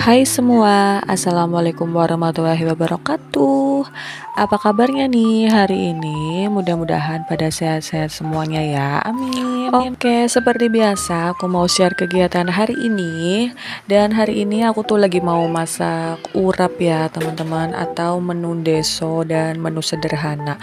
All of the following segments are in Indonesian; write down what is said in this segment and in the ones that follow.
Hai semua, Assalamualaikum warahmatullahi wabarakatuh. Apa kabarnya nih hari ini? Mudah-mudahan pada sehat-sehat semuanya ya, amin. Oke, seperti biasa aku mau share kegiatan hari ini. Dan hari ini aku tuh lagi mau masak urap ya teman-teman, atau menu deso dan menu sederhana.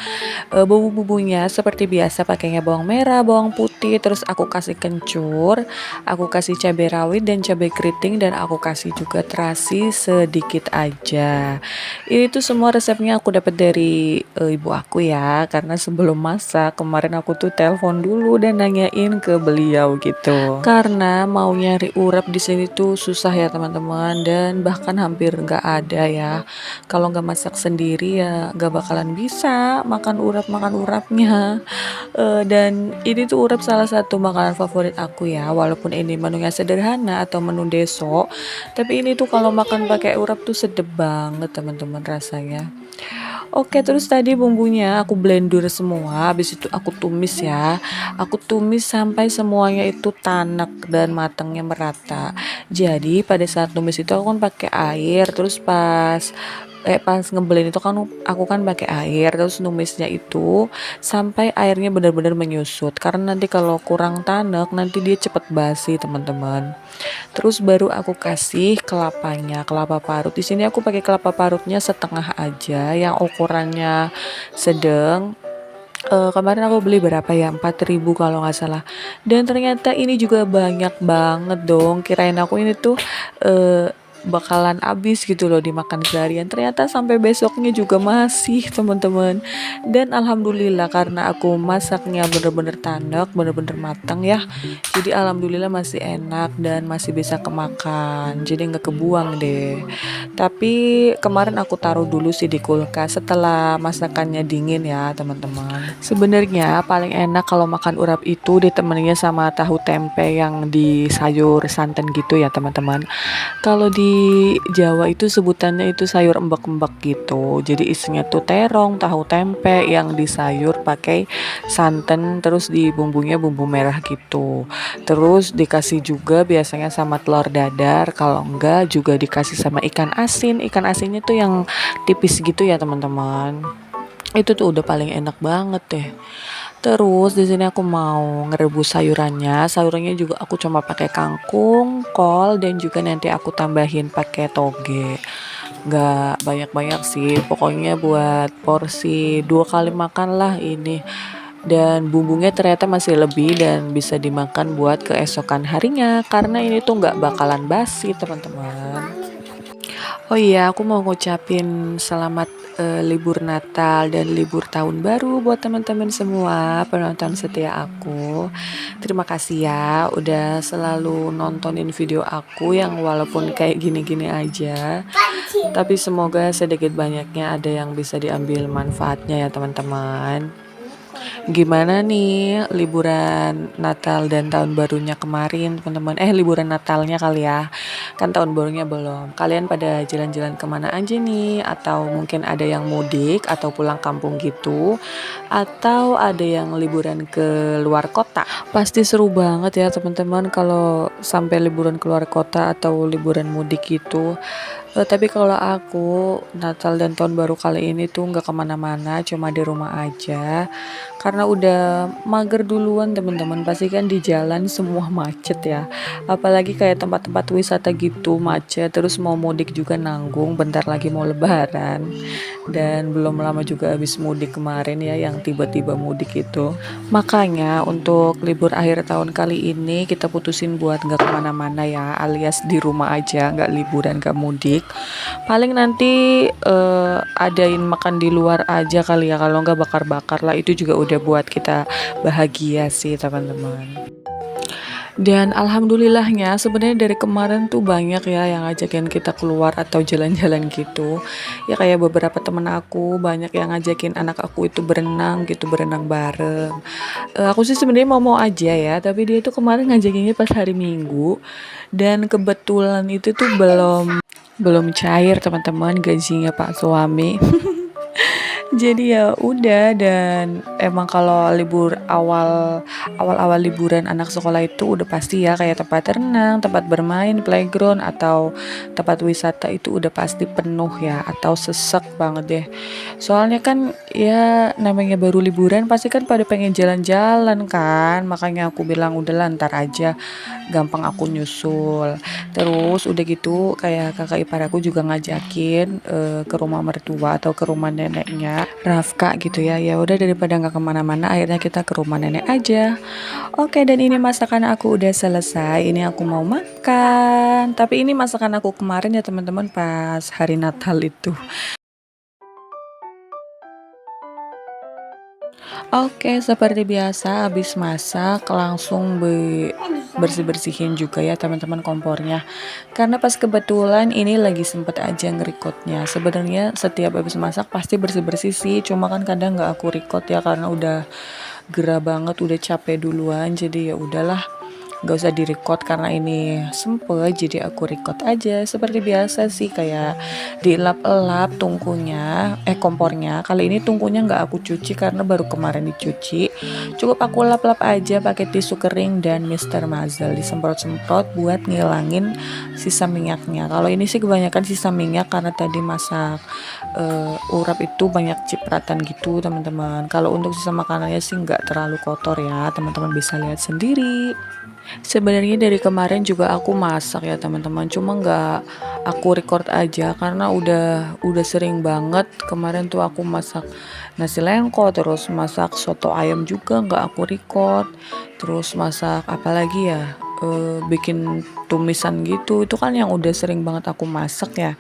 Bumbu-bumbunya seperti biasa pakainya bawang merah, bawang putih, terus aku kasih kencur, aku kasih cabai rawit dan cabai keriting, dan aku kasih juga terasi sedikit aja. Ini tuh semua resepnya aku dapat dari ibu aku ya, karena sebelum masak kemarin aku tuh telepon dulu dan nanyain ke beliau gitu. Karena mau nyari urap di sini tuh susah ya teman-teman, dan bahkan hampir nggak ada ya. Kalau nggak masak sendiri ya nggak bakalan bisa makan urapnya. Dan ini tuh urap salah satu makanan favorit aku ya, walaupun ini menunya sederhana atau menu deso, tapi ini tuh kalau makan pakai urap tuh sedep banget teman-teman rasanya. Oke, terus tadi bumbunya aku blender semua, habis itu aku tumis ya. Aku tumis sampai semuanya itu tanak dan matangnya merata. Jadi pada saat tumis itu aku kan pakai air, terus pas ngeblend itu kan aku kan pakai air, terus numisnya itu sampai airnya benar-benar menyusut. Karena nanti kalau kurang tanak nanti dia cepet basi, teman-teman. Terus baru aku kasih kelapanya, kelapa parut. Di sini aku pakai kelapa parutnya setengah aja, yang ukurannya sedang. Kemarin aku beli berapa ya? 4.000 kalau nggak salah. Dan ternyata ini juga banyak banget dong. Kirain aku ini tuh eh, bakalan habis gitu loh dimakan seharian. Ternyata sampai besoknya juga masih, teman-teman. Dan alhamdulillah karena aku masaknya bener-bener tanek, bener-bener matang ya. Jadi alhamdulillah masih enak dan masih bisa kemakan. Jadi nggak kebuang deh. Tapi kemarin aku taruh dulu sih di kulkas setelah masakannya dingin ya teman-teman. Sebenarnya paling enak kalau makan urap itu ditemaninya sama tahu tempe yang di sayur santan gitu ya teman-teman. Kalau di Jawa itu sebutannya itu sayur embek-embek gitu. Jadi isinya tuh terong, tahu tempe yang disayur pakai santan, terus di bumbunya bumbu merah gitu. Terus dikasih juga biasanya sama telur dadar, kalau enggak juga dikasih sama ikan asin. Ikan asinnya tuh yang tipis gitu ya teman-teman. Itu tuh udah paling enak banget deh. Terus di sini aku mau ngerebus sayurannya. Sayurannya juga aku cuma pakai kangkung, kol, dan juga nanti aku tambahin pakai toge. Nggak banyak-banyak sih. Pokoknya buat porsi 2 kali makan lah ini. Dan bumbunya ternyata masih lebih dan bisa dimakan buat keesokan harinya. Karena ini tuh nggak bakalan basi teman-teman. Oh iya, aku mau ngucapin selamat libur Natal dan libur Tahun Baru buat teman-teman semua penonton setia aku. Terima kasih ya udah selalu nontonin video aku yang walaupun kayak gini-gini aja. Tapi semoga sedikit banyaknya ada yang bisa diambil manfaatnya ya teman-teman. Gimana nih liburan Natal dan tahun barunya kemarin teman-teman? Liburan Natalnya kali ya. Kan tahun barunya belum. Kalian pada jalan-jalan kemana aja nih? Atau mungkin ada yang mudik atau pulang kampung gitu? Atau ada yang liburan ke luar kota? Pasti seru banget ya teman-teman kalau sampai liburan keluar kota atau liburan mudik gitu. Tapi kalau aku Natal dan tahun baru kali ini tuh nggak kemana-mana, cuma di rumah aja. Karena udah mager duluan teman-teman, pasti kan di jalan semua macet ya. Apalagi kayak tempat-tempat wisata gitu macet, terus mau mudik juga nanggung, bentar lagi mau lebaran. Dan belum lama juga habis mudik kemarin ya, yang tiba-tiba mudik itu. Makanya untuk libur akhir tahun kali ini kita putusin buat nggak kemana-mana ya, alias di rumah aja, nggak liburan, nggak mudik. Paling nanti adain makan di luar aja kali ya, kalau nggak bakar-bakar lah, itu juga udah buat kita bahagia sih teman-teman. Dan alhamdulillahnya sebenarnya dari kemarin tuh banyak ya yang ngajakin kita keluar atau jalan-jalan gitu. Ya kayak beberapa temen aku banyak yang ngajakin anak aku itu berenang gitu, berenang bareng. Aku sih sebenarnya mau-mau aja ya, tapi dia tuh kemarin ngajakinnya pas hari Minggu, dan kebetulan itu tuh belum cair teman-teman gajinya Pak suami. Jadi ya udah, dan emang kalau awal-awal liburan anak sekolah itu udah pasti ya kayak tempat renang, tempat bermain, playground atau tempat wisata itu udah pasti penuh ya atau sesek banget deh. Soalnya kan ya namanya baru liburan pasti kan pada pengen jalan-jalan kan. Makanya aku bilang udah ntar aja, gampang aku nyusul. Terus udah gitu kayak kakak ipar aku juga ngajakin ke rumah mertua atau ke rumah neneknya Rafka gitu ya. Ya udah daripada nggak kemana-mana, akhirnya kita ke rumah nenek aja. Oke, dan ini masakan aku udah selesai. Ini aku mau makan. Tapi ini masakan aku kemarin ya teman-teman pas hari Natal itu. Oke, seperti biasa habis masak langsung bersih-bersihin juga ya teman-teman kompornya. Karena pas kebetulan ini lagi sempet aja nge-recordnya. Sebenarnya setiap habis masak pasti bersih-bersih sih, cuma kan kadang nggak aku record ya karena udah gerah banget, udah capek duluan. Jadi ya udahlah, gak usah direcord karena ini sempet, jadi aku record aja seperti biasa sih, kayak dielap-elap tungkunya kompornya. Kali ini tungkunya nggak aku cuci karena baru kemarin dicuci, cukup aku lap-lap aja pakai tisu kering dan Mister Muzzle, disemprot-semprot buat ngilangin sisa minyaknya. Kalau ini sih kebanyakan sisa minyak karena tadi masak urap itu banyak cipratan gitu teman-teman. Kalau untuk sisa makanannya sih nggak terlalu kotor ya, teman-teman bisa lihat sendiri. Sebenarnya dari kemarin juga aku masak ya teman-teman, cuma nggak aku record aja karena udah sering banget. Kemarin tuh aku masak nasi lengko, terus masak soto ayam juga nggak aku record, terus masak apa lagi ya, bikin tumisan gitu, itu kan yang udah sering banget aku masak ya.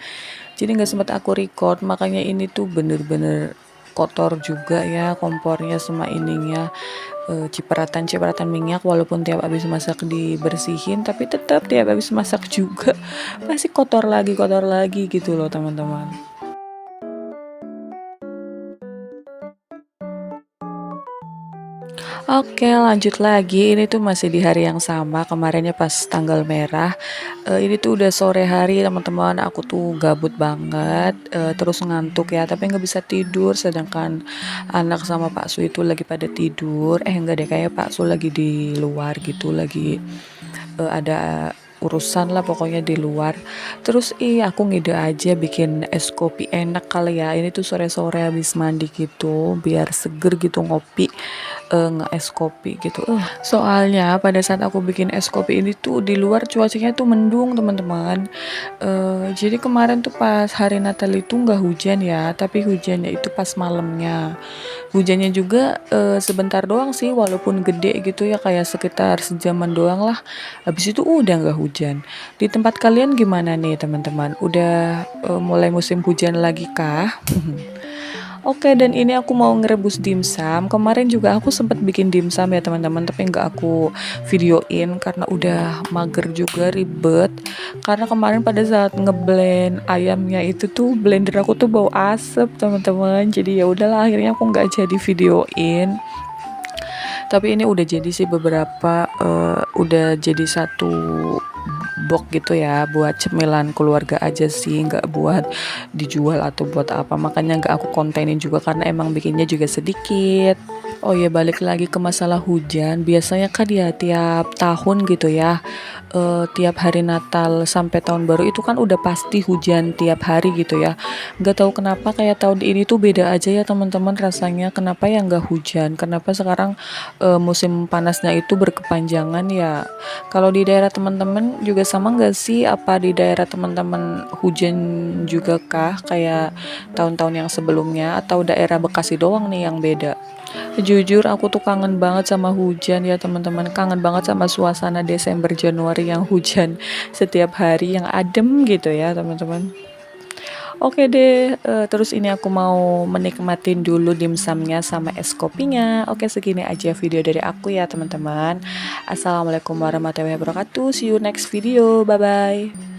Jadi nggak sempat aku record, makanya ini tuh bener-bener kotor juga ya kompornya sama ininya, cipratan-cipratan minyak. Walaupun tiap habis masak dibersihin tapi tetap tiap habis masak juga pasti kotor lagi gitu loh teman-teman. Oke, lanjut lagi. Ini tuh masih di hari yang sama. Kemarinnya pas tanggal merah. Ini tuh udah sore hari, teman-teman. Aku tuh gabut banget, terus ngantuk ya, tapi nggak bisa tidur. Sedangkan anak sama Pak Su itu lagi pada tidur. Enggak deh, kayak Pak Su lagi di luar gitu, lagi ada urusan lah pokoknya di luar. Terus aku ngide aja bikin es kopi enak kali ya. Ini tuh sore-sore habis mandi gitu, biar seger gitu ngopi, nge-es kopi gitu. Soalnya pada saat aku bikin es kopi ini tuh di luar cuacanya tuh mendung teman-teman. Jadi kemarin tuh pas hari Natal itu nggak hujan ya, tapi hujannya itu pas malamnya. Hujannya juga sebentar doang sih, walaupun gede gitu ya, kayak sekitar sejaman doang lah. Habis itu udah nggak hujan. Di tempat kalian gimana nih teman-teman? Udah mulai musim hujan lagi kah? Oke, dan ini aku mau ngerebus dimsum. Kemarin juga aku sempat bikin dimsum ya teman-teman, tapi nggak aku videoin karena udah mager juga, ribet. Karena kemarin pada saat ngeblend ayamnya itu tuh blender aku tuh bau asap teman-teman. Jadi ya udahlah, akhirnya aku nggak jadi videoin. Tapi ini udah jadi sih beberapa, udah jadi satu box gitu ya, buat cemilan keluarga aja sih, nggak buat dijual atau buat apa. Makanya nggak aku kontenin juga karena emang bikinnya juga sedikit. Oh ya, balik lagi ke masalah hujan. Biasanya kan ya tiap tahun gitu ya, tiap hari Natal sampai tahun baru itu kan udah pasti hujan tiap hari gitu ya. Nggak tahu kenapa kayak tahun ini tuh beda aja ya teman-teman rasanya. Kenapa ya nggak hujan? Kenapa sekarang musim panasnya itu berkepanjangan ya? Kalau di daerah teman-teman juga sama nggak sih? Apa di daerah teman-teman hujan juga kah kayak tahun-tahun yang sebelumnya? Atau daerah Bekasi doang nih yang beda? Jujur aku tuh kangen banget sama hujan ya teman-teman, kangen banget sama suasana Desember Januari yang hujan setiap hari yang adem gitu ya teman-teman. Oke deh, terus ini aku mau menikmatin dulu dimsumnya sama es kopinya. Oke, segini aja video dari aku ya teman-teman. Assalamualaikum warahmatullahi wabarakatuh. See you next video. Bye bye.